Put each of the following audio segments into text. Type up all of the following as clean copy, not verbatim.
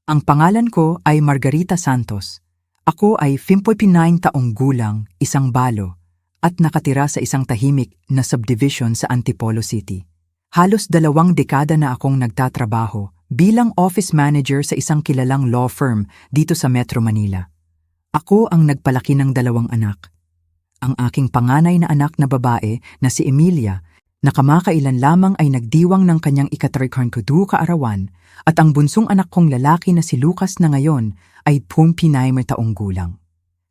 Ang pangalan ko ay Margarita Santos. Ako ay 59 taong gulang, isang balo, at nakatira sa isang tahimik na subdivision sa Antipolo City. Halos 2 dekada na akong nagtatrabaho bilang office manager sa isang kilalang law firm dito sa Metro Manila. Ako ang nagpalaki ng 2 anak. Ang aking panganay na anak na babae na si Emilia, na kamakailan lamang ay nagdiwang ng kanyang ika-32 kaarawan, at ang bunsong anak kong lalaki na si Lucas na ngayon ay 29 taong gulang.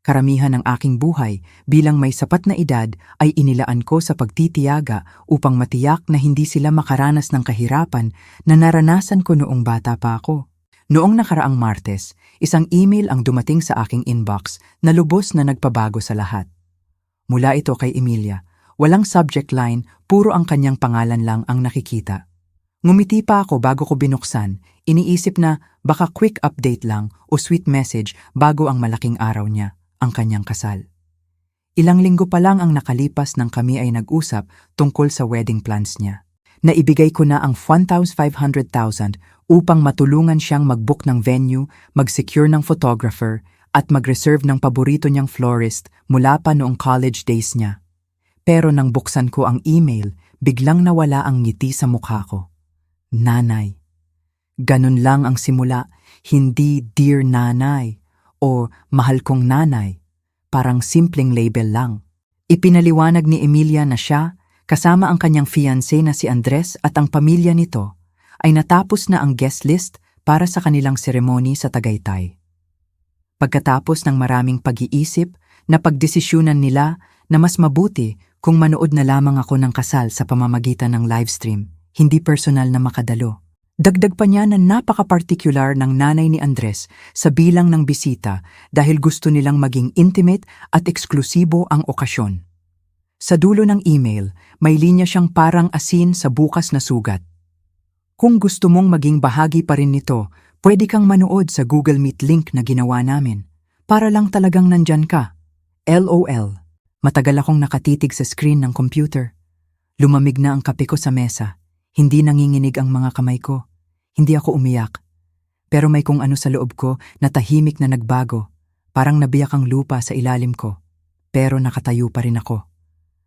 Karamihan ng aking buhay bilang may sapat na edad ay inilaan ko sa pagtitiyaga upang matiyak na hindi sila makaranas ng kahirapan na naranasan ko noong bata pa ako. Noong nakaraang Martes, isang email ang dumating sa aking inbox na lubos na nagpabago sa lahat. Mula ito kay Emilia, walang subject line, puro ang kanyang pangalan lang ang nakikita. Ngumiti pa ako bago ko binuksan, iniisip na baka quick update lang o sweet message bago ang malaking araw niya, ang kanyang kasal. Ilang linggo pa lang ang nakalipas nang kami ay nag-usap tungkol sa wedding plans niya. Naibigay ko na ang 1,500,000 upang matulungan siyang mag-book ng venue, mag-secure ng photographer, at mag-reserve ng paborito niyang florist mula pa noong college days niya. Pero nang buksan ko ang email, biglang nawala ang ngiti sa mukha ko. Nanay. Ganun lang ang simula, hindi dear nanay o mahal kong nanay. Parang simpleng label lang. Ipinaliwanag ni Emilia na siya, kasama ang kanyang fiancé na si Andres at ang pamilya nito, ay natapos na ang guest list para sa kanilang seremony sa Tagaytay. Pagkatapos ng maraming pag-iisip, napagdesisyunan nila na mas mabuti kung manood na lamang ako ng kasal sa pamamagitan ng livestream, hindi personal na makadalo. Dagdag pa niya na napaka-particular ng nanay ni Andres sa bilang ng bisita dahil gusto nilang maging intimate at eksklusibo ang okasyon. Sa dulo ng email, may linya siyang parang asin sa bukas na sugat. Kung gusto mong maging bahagi pa rin nito, pwede kang manood sa Google Meet link na ginawa namin. Para lang talagang nandyan ka. LOL. Matagal akong nakatitig sa screen ng computer. Lumamig na ang kape ko sa mesa. Hindi nanginginig ang mga kamay ko. Hindi ako umiyak. Pero may kung ano sa loob ko na tahimik na nagbago. Parang nabiyak ang lupa sa ilalim ko. Pero nakatayo pa rin ako.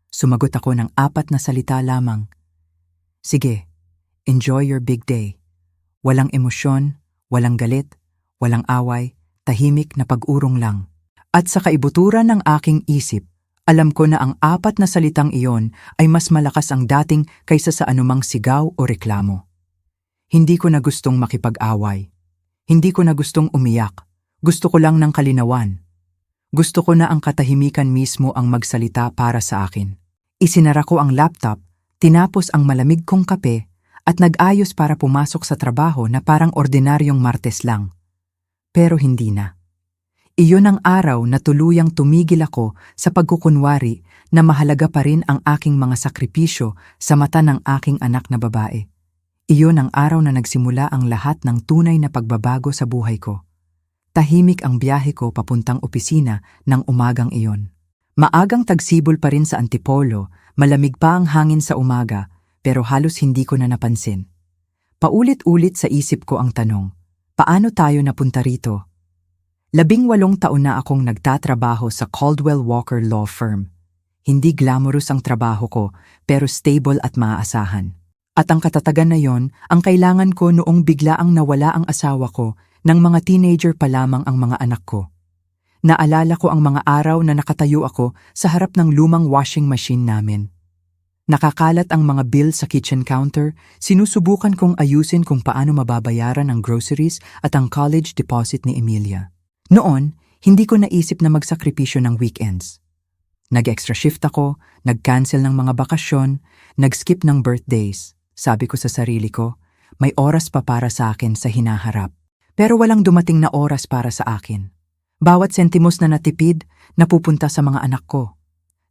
Sumagot ako ng 4 na salita lamang. Sige, enjoy your big day. Walang emosyon, walang galit, walang away, tahimik na pag-urong lang. At sa kaibuturan ng aking isip, alam ko na ang 4 na salitang iyon ay mas malakas ang dating kaysa sa anumang sigaw o reklamo. Hindi ko na gustong makipag-away. Hindi ko na gustong umiyak. Gusto ko lang ng kalinawan. Gusto ko na ang katahimikan mismo ang magsalita para sa akin. Isinara ko ang laptop, tinapos ang malamig kong kape, at nag-ayos para pumasok sa trabaho na parang ordinaryong Martes lang. Pero hindi na. Iyon ang araw na tuluyang tumigil ako sa pagkukunwari na mahalaga pa rin ang aking mga sakripisyo sa mata ng aking anak na babae. Iyon ang araw na nagsimula ang lahat ng tunay na pagbabago sa buhay ko. Tahimik ang biyahe ko papuntang opisina ng umagang iyon. Maagang tagsibol pa rin sa Antipolo, malamig pa ang hangin sa umaga, pero halos hindi ko na napansin. Paulit-ulit sa isip ko ang tanong, paano tayo napunta rito? 18 taon na akong nagtatrabaho sa Caldwell Walker Law Firm. Hindi glamorous ang trabaho ko, pero stable at maaasahan. At ang katatagan na yon, ang kailangan ko noong biglaang nawala ang asawa ko nang mga teenager pa lamang ang mga anak ko. Naalala ko ang mga araw na nakatayo ako sa harap ng lumang washing machine namin. Nakakalat ang mga bill sa kitchen counter, sinusubukan kong ayusin kung paano mababayaran ang groceries at ang college deposit ni Emilia. Noon, hindi ko naisip na magsakripisyo ng weekends. Nag-extra shift ako, nag-cancel ng mga bakasyon, nag-skip ng birthdays. Sabi ko sa sarili ko, may oras pa para sa akin sa hinaharap. Pero walang dumating na oras para sa akin. Bawat sentimos na natipid, napupunta sa mga anak ko.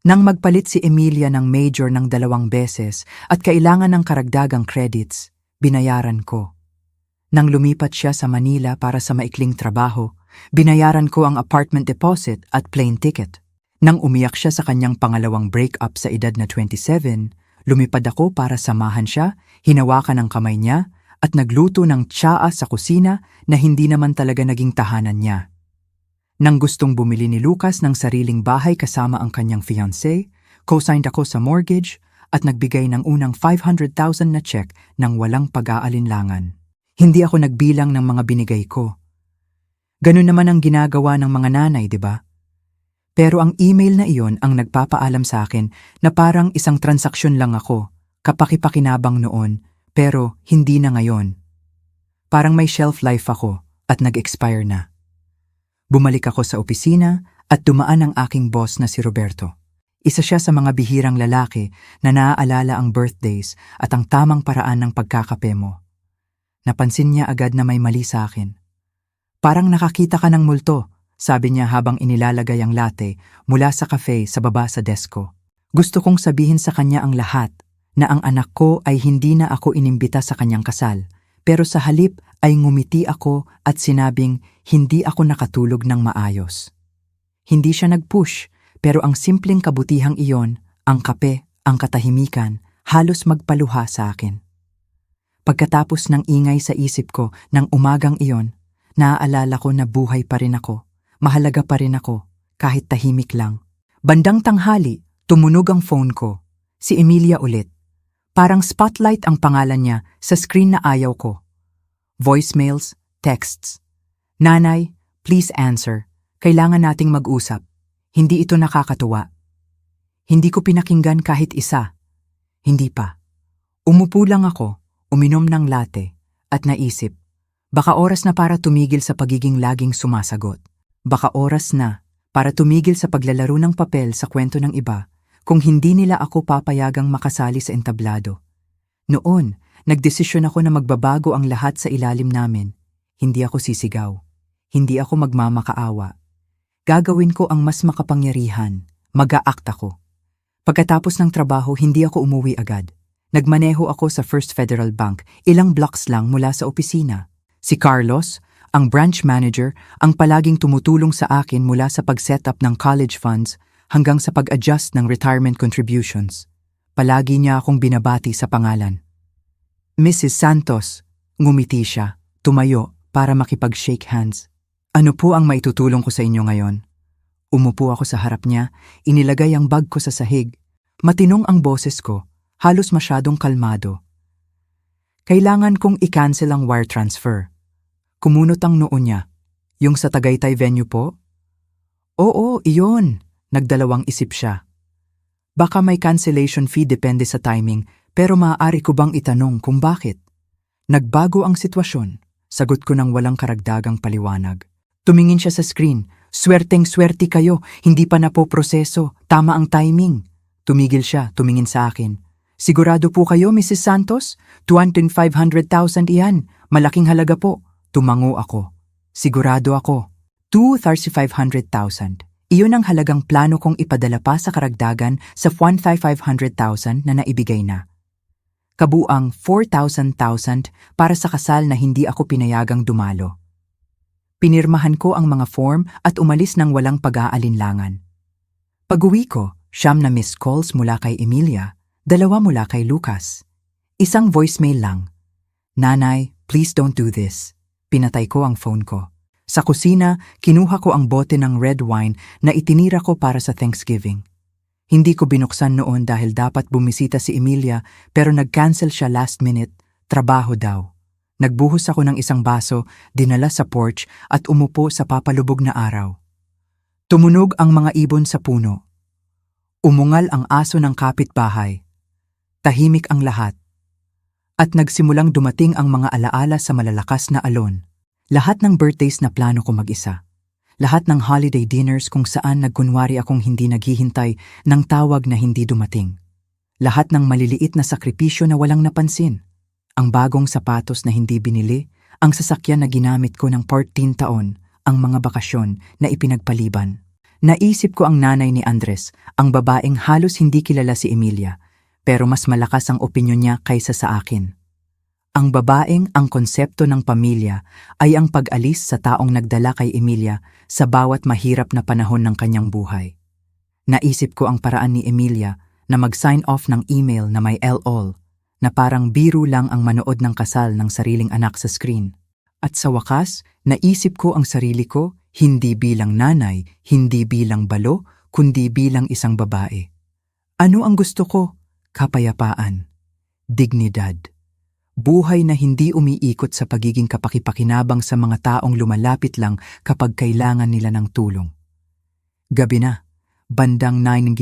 Nang magpalit si Emilia ng major ng 2 beses at kailangan ng karagdagang credits, binayaran ko. Nang lumipat siya sa Manila para sa maikling trabaho, binayaran ko ang apartment deposit at plane ticket. Nang umiyak siya sa kanyang pangalawang break-up sa edad na 27, lumipad ako para samahan siya, hinawakan ang kamay niya, at nagluto ng tsaa sa kusina na hindi naman talaga naging tahanan niya. Nang gustong bumili ni Lucas ng sariling bahay kasama ang kanyang fiancé, co-signed ako sa mortgage at nagbigay ng unang 500,000 na check nang walang pag-aalinlangan. Hindi ako nagbilang ng mga binigay ko. Ganun naman ang ginagawa ng mga nanay, di ba? Pero ang email na iyon ang nagpapaalam sa akin na parang isang transaksyon lang ako, kapaki-pakinabang noon, pero hindi na ngayon. Parang may shelf life ako at nag-expire na. Bumalik ako sa opisina at dumaan ang aking boss na si Roberto. Isa siya sa mga bihirang lalaki na naaalala ang birthdays at ang tamang paraan ng pagkakape mo. Napansin niya agad na may mali sa akin. Parang nakakita ka ng multo, sabi niya habang inilalagay ang latte mula sa cafe sa baba sa desk ko. Gusto kong sabihin sa kanya ang lahat, na ang anak ko ay hindi na ako inimbita sa kanyang kasal, pero sa halip ay ngumiti ako at sinabing hindi ako nakatulog ng maayos. Hindi siya nag-push, pero ang simpleng kabutihang iyon, ang kape, ang katahimikan, halos magpaluha sa akin. Pagkatapos ng ingay sa isip ko ng umagang iyon, naaalala ko na buhay pa rin ako, mahalaga pa rin ako, kahit tahimik lang. Bandang tanghali, tumunog ang phone ko. Si Emilia ulit. Parang spotlight ang pangalan niya sa screen na ayaw ko. Voicemails, texts. Nanay, please answer. Kailangan nating mag-usap. Hindi ito nakakatuwa. Hindi ko pinakinggan kahit isa. Hindi pa. Umupo lang ako, uminom ng latte, at naisip, baka oras na para tumigil sa pagiging laging sumasagot. Baka oras na para tumigil sa paglalaro ng papel sa kwento ng iba kung hindi nila ako papayagang makasali sa entablado. Noon, nagdesisyon ako na magbabago ang lahat sa ilalim namin. Hindi ako sisigaw. Hindi ako magmamakaawa. Gagawin ko ang mas makapangyarihan. Mag-a-act ako. Pagkatapos ng trabaho, hindi ako umuwi agad. Nagmaneho ako sa First Federal Bank, ilang blocks lang mula sa opisina. Si Carlos, ang branch manager, ang palaging tumutulong sa akin mula sa pag-setup ng college funds hanggang sa pag-adjust ng retirement contributions. Palagi niya akong binabati sa pangalan. Mrs. Santos, ngumiti siya, tumayo para makipag-shake hands. Ano po ang maitutulong ko sa inyo ngayon? Umupo ako sa harap niya, inilagay ang bag ko sa sahig. Matinong ang boses ko, halos masyadong kalmado. Kailangan kong i-cancel ang wire transfer. Kumunot ang noo niya. Yung sa Tagaytay venue po? Oo, iyon. Nagdalawang isip siya. Baka may cancellation fee depende sa timing, pero maaari ko bang itanong kung bakit? Nagbago ang sitwasyon. Sagot ko ng walang karagdagang paliwanag. Tumingin siya sa screen. Swerteng-swerte kayo, hindi pa napoproseso. Tama ang timing. Tumigil siya, tumingin sa akin. Sigurado po kayo, Mrs. Santos? 2,500,000 iyan. Malaking halaga po. Tumango ako. Sigurado ako. 2,500,000. Iyon ang halagang plano kong ipadala pa sa karagdagan sa 1,500,000 na naibigay na. Kabuang 4,000,000 para sa kasal na hindi ako pinayagang dumalo. Pinirmahan ko ang mga form at umalis ng walang pag-aalinlangan. Pag-uwi ko, 9 na missed calls mula kay Emilia, 2 mula kay Lucas. Isang voicemail lang. Nanay, please don't do this. Pinatay ko ang phone ko. Sa kusina, kinuha ko ang bote ng red wine na itinira ko para sa Thanksgiving. Hindi ko binuksan noon dahil dapat bumisita si Emilia pero nag-cancel siya last minute, trabaho daw. Nagbuhos ako ng isang baso, dinala sa porch at umupo sa papalubog na araw. Tumunog ang mga ibon sa puno. Umungal ang aso ng kapitbahay. Tahimik ang lahat. At nagsimulang dumating ang mga alaala sa malalakas na alon. Lahat ng birthdays na plano ko mag-isa. Lahat ng holiday dinners kung saan nagkunwari akong hindi naghihintay ng tawag na hindi dumating. Lahat ng maliliit na sakripisyo na walang napansin. Ang bagong sapatos na hindi binili, ang sasakyan na ginamit ko ng 14 taon, ang mga bakasyon na ipinagpaliban. Naisip ko ang nanay ni Andres, ang babaeng halos hindi kilala si Emilia, pero mas malakas ang opinyon niya kaysa sa akin. Ang babaeng ang konsepto ng pamilya ay ang pag-alis sa taong nagdala kay Emilia sa bawat mahirap na panahon ng kanyang buhay. Naisip ko ang paraan ni Emilia na mag-sign off ng email na may LOL, na parang biro lang ang manood ng kasal ng sariling anak sa screen. At sa wakas, naisip ko ang sarili ko, hindi bilang nanay, hindi bilang balo, kundi bilang isang babae. Ano ang gusto ko? Kapayapaan. Dignidad. Buhay na hindi umiikot sa pagiging kapakipakinabang sa mga taong lumalapit lang kapag kailangan nila ng tulong. Gabi na, bandang 9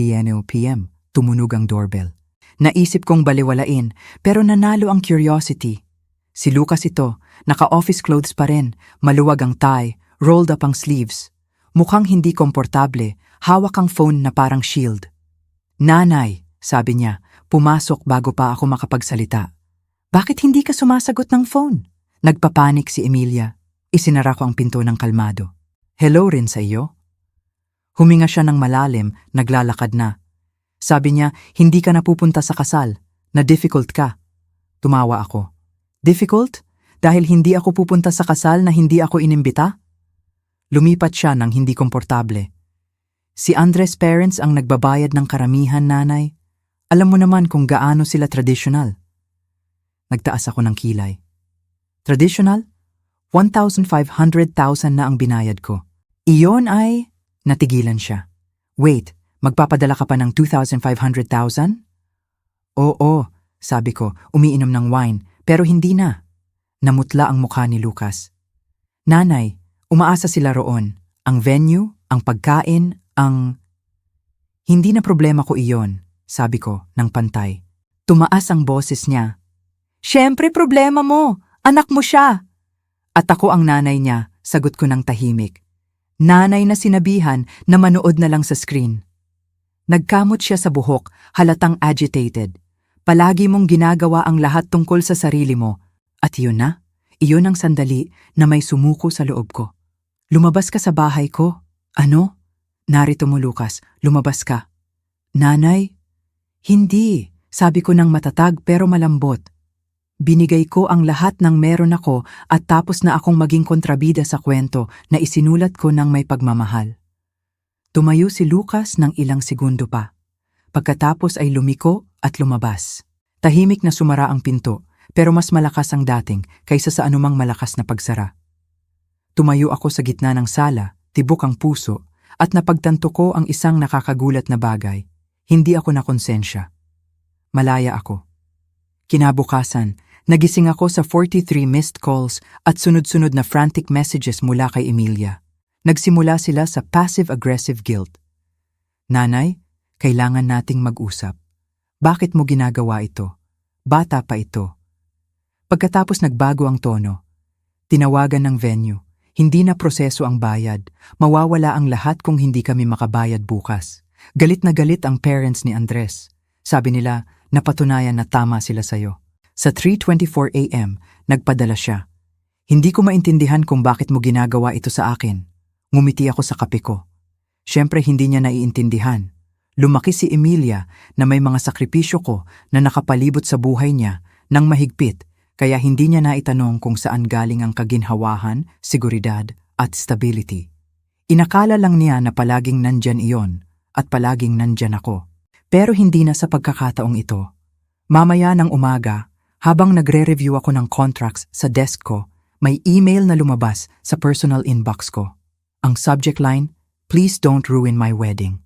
p.m., tumunog ang doorbell. Naisip kong baliwalain, pero nanalo ang curiosity. Si Lucas ito, naka-office clothes pa rin, maluwag ang tie, rolled up ang sleeves. Mukhang hindi komportable, hawak ang phone na parang shield. "Nanay," sabi niya, pumasok bago pa ako makapagsalita. "Bakit hindi ka sumasagot ng phone?" Nagpapanik si Emilia. Isinara ko ang pinto ng kalmado. "Hello rin sa iyo?" Huminga siya ng malalim, naglalakad na. Sabi niya, "Hindi ka napupunta sa kasal, na difficult ka." Tumawa ako. "Difficult? Dahil hindi ako pupunta sa kasal na hindi ako inimbita?" Lumipat siya ng hindi komportable. "Si Andres' parents ang nagbabayad ng karamihan, nanay. Alam mo naman kung gaano sila traditional." Nagtaas ako ng kilay. "Traditional? 1,500,000 na ang binayad ko." "Iyon ay..." Natigilan siya. "Wait, magpapadala ka pa ng 2,500,000? "Oo," sabi ko, umiinom ng wine, pero hindi na. Namutla ang mukha ni Lucas. "Nanay, umaasa sila roon. Ang venue, ang pagkain, ang..." "Hindi na problema ko iyon," sabi ko, ng pantay. Tumaas ang boses niya. "Siyempre problema mo! Anak mo siya!" "At ako ang nanay niya," sagot ko ng tahimik. Nanay na sinabihan na manood na lang sa screen. Nagkamot siya sa buhok, halatang agitated. "Palagi mong ginagawa ang lahat tungkol sa sarili mo. At iyon na, iyon ang sandali na may sumuko sa loob ko. Lumabas ka sa bahay ko." "Ano?" "Narito mo, Lucas, lumabas ka." "Nanay?" "Hindi," sabi ko ng matatag pero malambot. Binigay ko ang lahat ng meron ako at tapos na akong maging kontrabida sa kwento na isinulat ko ng may pagmamahal. Tumayo si Lucas ng ilang segundo pa. Pagkatapos ay lumiko at lumabas. Tahimik na sumara ang pinto, pero mas malakas ang dating kaysa sa anumang malakas na pagsara. Tumayo ako sa gitna ng sala, tibok ang puso, at napagtanto ko ang isang nakakagulat na bagay. Hindi ako nakonsensya. Malaya ako. Kinabukasan, nagising ako sa 43 missed calls at sunod-sunod na frantic messages mula kay Emilia. Nagsimula sila sa passive-aggressive guilt. "Nanay, kailangan nating mag-usap. Bakit mo ginagawa ito? Bata pa ito." Pagkatapos nagbago ang tono. Tinawagan ng venue. "Hindi na proseso ang bayad. Mawawala ang lahat kung hindi kami makabayad bukas." Galit na galit ang parents ni Andres. Sabi nila, napatunayan na tama sila sayo. Sa 3:24 a.m., nagpadala siya. "Hindi ko maintindihan kung bakit mo ginagawa ito sa akin." Ngumiti ako sa kape ko. Siyempre hindi niya naiintindihan. Lumaki si Emilia na may mga sakripisyo ko na nakapalibot sa buhay niya nang mahigpit, kaya hindi niya naitanong kung saan galing ang kaginhawahan, seguridad at stability. Inakala lang niya na palaging nandyan iyon at palaging nandyan ako. Pero hindi na sa pagkakataong ito. Mamaya ng umaga, habang nagre-review ako ng contracts sa desk ko, may email na lumabas sa personal inbox ko. Ang subject line, "Please don't ruin my wedding."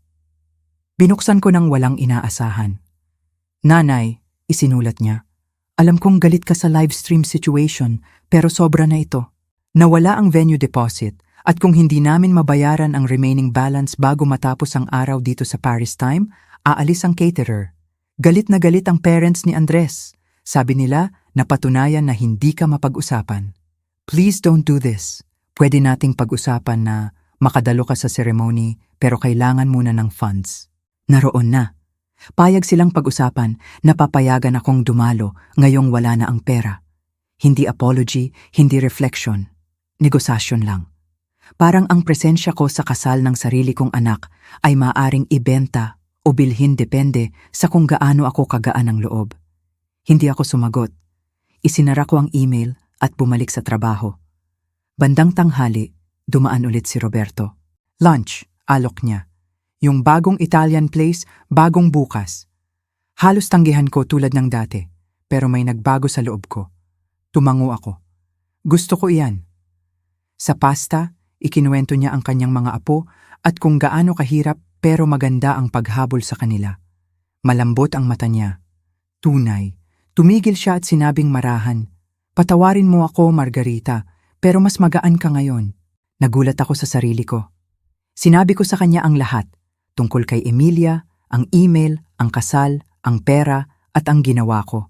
Binuksan ko nang walang inaasahan. "Nanay," isinulat niya, "alam kong galit ka sa live stream situation, pero sobra na ito. Nawala ang venue deposit at kung hindi namin mabayaran ang remaining balance bago matapos ang araw dito sa Paris time, aalis ang caterer. Galit na galit ang parents ni Andres. Sabi nila, napatunayan na hindi ka mapag-usapan. Please don't do this. Pwede nating pag-usapan na makadalo ka sa ceremony pero kailangan muna ng funds." Naroon na. Payag silang pag-usapan, napapayagan akong dumalo ngayong wala na ang pera. Hindi apology, hindi reflection. Negosasyon lang. Parang ang presensya ko sa kasal ng sarili kong anak ay maaring ibenta o bilhin depende sa kung gaano ako kagaan ng loob. Hindi ako sumagot. Isinara ko ang email at bumalik sa trabaho. Bandang tanghali, dumaan ulit si Roberto. "Lunch," alok niya. "Yung bagong Italian place, bagong bukas." Halos tanggihan ko tulad ng dati. pero may nagbago sa loob ko. Tumango ako. Gusto ko iyan. Sa pasta, ikinuwento niya ang kanyang mga apo at kung gaano kahirap pero maganda ang paghabol sa kanila. Malambot ang mata niya. Tunay. Tumigil siya at sinabing marahan. Patawarin mo ako, Margarita, pero mas magaan ka ngayon. Nagulat ako sa sarili ko. Sinabi ko sa kanya ang lahat, tungkol kay Emilia, ang email, ang kasal, ang pera, at ang ginawa ko.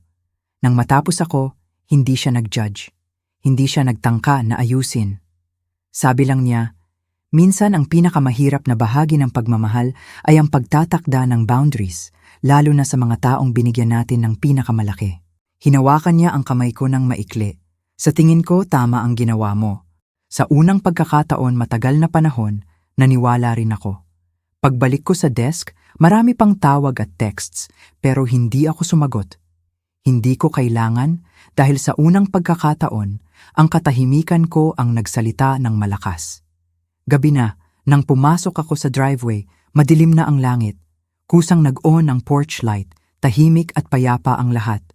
Nang matapos ako, hindi siya nag-judge. Hindi siya nagtangka na ayusin. Sabi lang niya, minsan ang pinakamahirap na bahagi ng pagmamahal ay ang pagtatakda ng boundaries, lalo na sa mga taong binigyan natin ng pinakamalaki. Hinawakan niya ang kamay ko ng maikli. Sa tingin ko, tama ang ginawa mo. Sa unang pagkakataon matagal na panahon, naniwala rin ako. Pagbalik ko sa desk, marami pang tawag at texts, pero hindi ako sumagot. Hindi ko kailangan dahil sa unang pagkakataon, ang katahimikan ko ang nagsalita ng malakas. Gabi na, nang pumasok ako sa driveway, madilim na ang langit. Kusang nag-on ang porch light, tahimik at payapa ang lahat.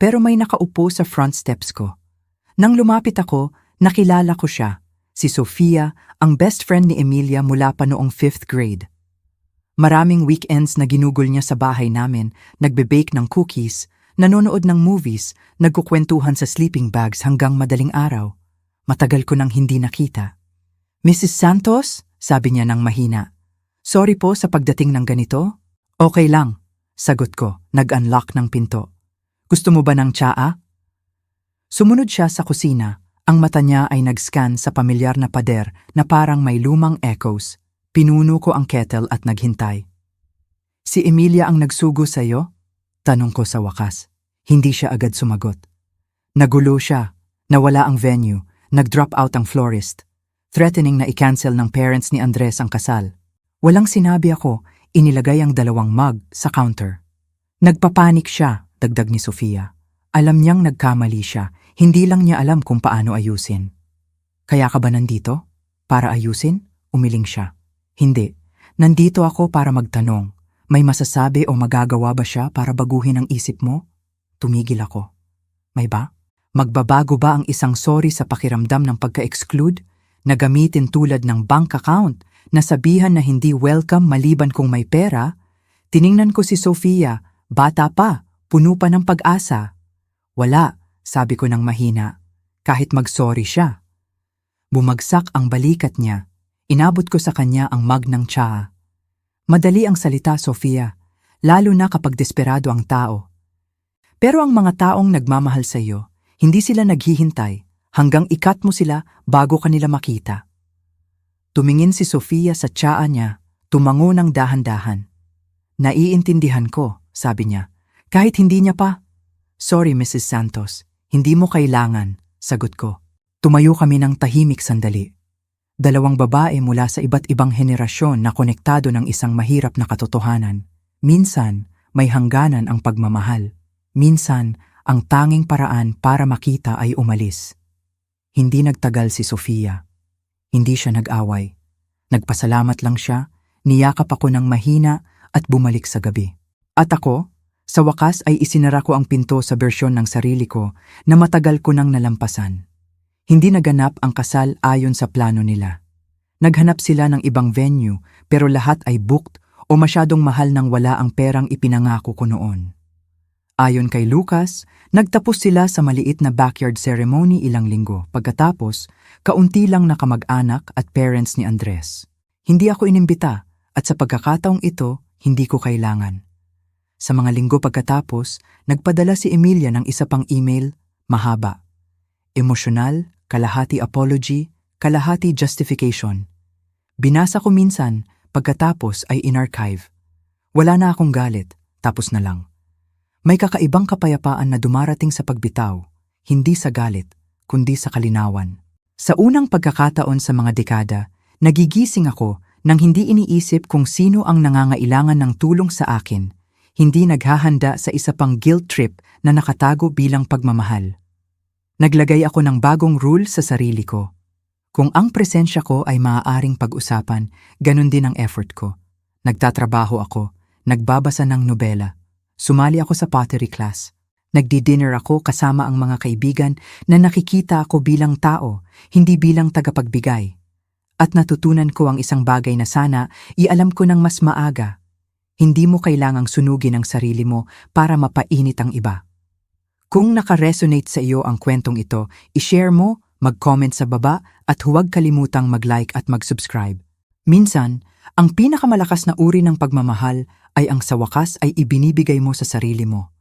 Pero may nakaupo sa front steps ko. Nang lumapit ako, nakilala ko siya, si Sofia, ang best friend ni Emilia mula pa noong 5th grade. Maraming weekends na ginugol niya sa bahay namin, nagbe-bake ng cookies, nanonood ng movies, nagkukwentuhan sa sleeping bags hanggang madaling araw. Matagal ko nang hindi nakita. Mrs. Santos? Sabi niya nang mahina. Sorry po sa pagdating ng ganito? Okay lang, sagot ko, nag-unlock ng pinto. Gusto mo ba ng tsaa? Sumunod siya sa kusina. Ang mata niya ay nag-scan sa pamilyar na pader na parang may lumang echoes. Pinuno ko ang kettle at naghintay. Si Emilia ang nagsugo sa'yo? Tanong ko sa wakas. Hindi siya agad sumagot. Nagulo siya. Nawala ang venue. Nag-drop out ang florist. Threatening na i-cancel ng parents ni Andres ang kasal. Walang sinabi ako, inilagay ang 2 mug sa counter. Nagpapanik siya, dagdag ni Sofia. Alam niyang nagkamali siya. Hindi lang niya alam kung paano ayusin. Kaya ka ba nandito? Para ayusin? Umiling siya. Hindi. Nandito ako para magtanong. May masasabi o magagawa ba siya para baguhin ang isip mo? Tumigil ako. May ba? Magbabago ba ang isang sorry sa pakiramdam ng pagka-exclude? Na gamitin tulad ng bank account? Na sabihan na hindi welcome maliban kung may pera? Tiningnan ko si Sofia. Bata pa. Puno pa ng pag-asa. Wala, sabi ko ng mahina. Kahit mag-sorry siya. Bumagsak ang balikat niya. Inabot ko sa kanya ang mug ng tsaa. Madali ang salita, Sofia, lalo na kapag desperado ang tao. Pero ang mga taong nagmamahal sa iyo, hindi sila naghihintay hanggang ikat mo sila bago kanila makita. Tumingin si Sofia sa tsaa niya, tumango ng dahan-dahan. Naiintindihan ko, sabi niya, kahit hindi niya pa. Sorry, Mrs. Santos, hindi mo kailangan, sagot ko. Tumayo kami ng tahimik sandali. 2 babae mula sa iba't ibang henerasyon na konektado ng isang mahirap na katotohanan. Minsan, may hangganan ang pagmamahal. Minsan, ang tanging paraan para makita ay umalis. Hindi nagtagal si Sofia. Hindi siya nag-away. Nagpasalamat lang siya, niyakap ako ng mahina at bumalik sa gabi. At ako, sa wakas ay isinara ko ang pinto sa bersyon ng sarili ko na matagal ko nang nalampasan. Hindi naganap ang kasal ayon sa plano nila. Naghanap sila ng ibang venue pero lahat ay booked o masyadong mahal nang wala ang perang ipinangako ko noon. Ayon kay Lucas, nagtapos sila sa maliit na backyard ceremony ilang linggo. Pagkatapos, kaunti lang na kamag-anak at parents ni Andres. Hindi ako inimbita at sa pagkakataong ito, hindi ko kailangan. Sa mga linggo pagkatapos, nagpadala si Emilia ng isa pang email, mahaba. Emosyonal, kalahati apology, kalahati justification. Binasa ko minsan, pagkatapos ay in-archive. Wala na akong galit, tapos na lang. May kakaibang kapayapaan na dumarating sa pagbitaw, hindi sa galit, kundi sa kalinawan. Sa unang pagkakataon sa mga dekada, nagigising ako nang hindi iniisip kung sino ang nangangailangan ng tulong sa akin, hindi naghahanda sa isa pang guilt trip na nakatago bilang pagmamahal. Naglagay ako ng bagong rule sa sarili ko. Kung ang presensya ko ay maaaring pag-usapan, ganun din ang effort ko. Nagtatrabaho ako, nagbabasa ng nobela, sumali ako sa pottery class, Nagdi-dinner ako kasama ang mga kaibigan na nakikita ako bilang tao, hindi bilang tagapagbigay. At natutunan ko ang isang bagay na sana ialam ko ng mas maaga. Hindi mo kailangang sunugin ang sarili mo para mapainit ang iba. Kung naka-resonate sa iyo ang kwentong ito, i-share mo, mag-comment sa baba at huwag kalimutang mag-like at mag-subscribe. Minsan, ang pinakamalakas na uri ng pagmamahal ay ang sa wakas ay ibinibigay mo sa sarili mo.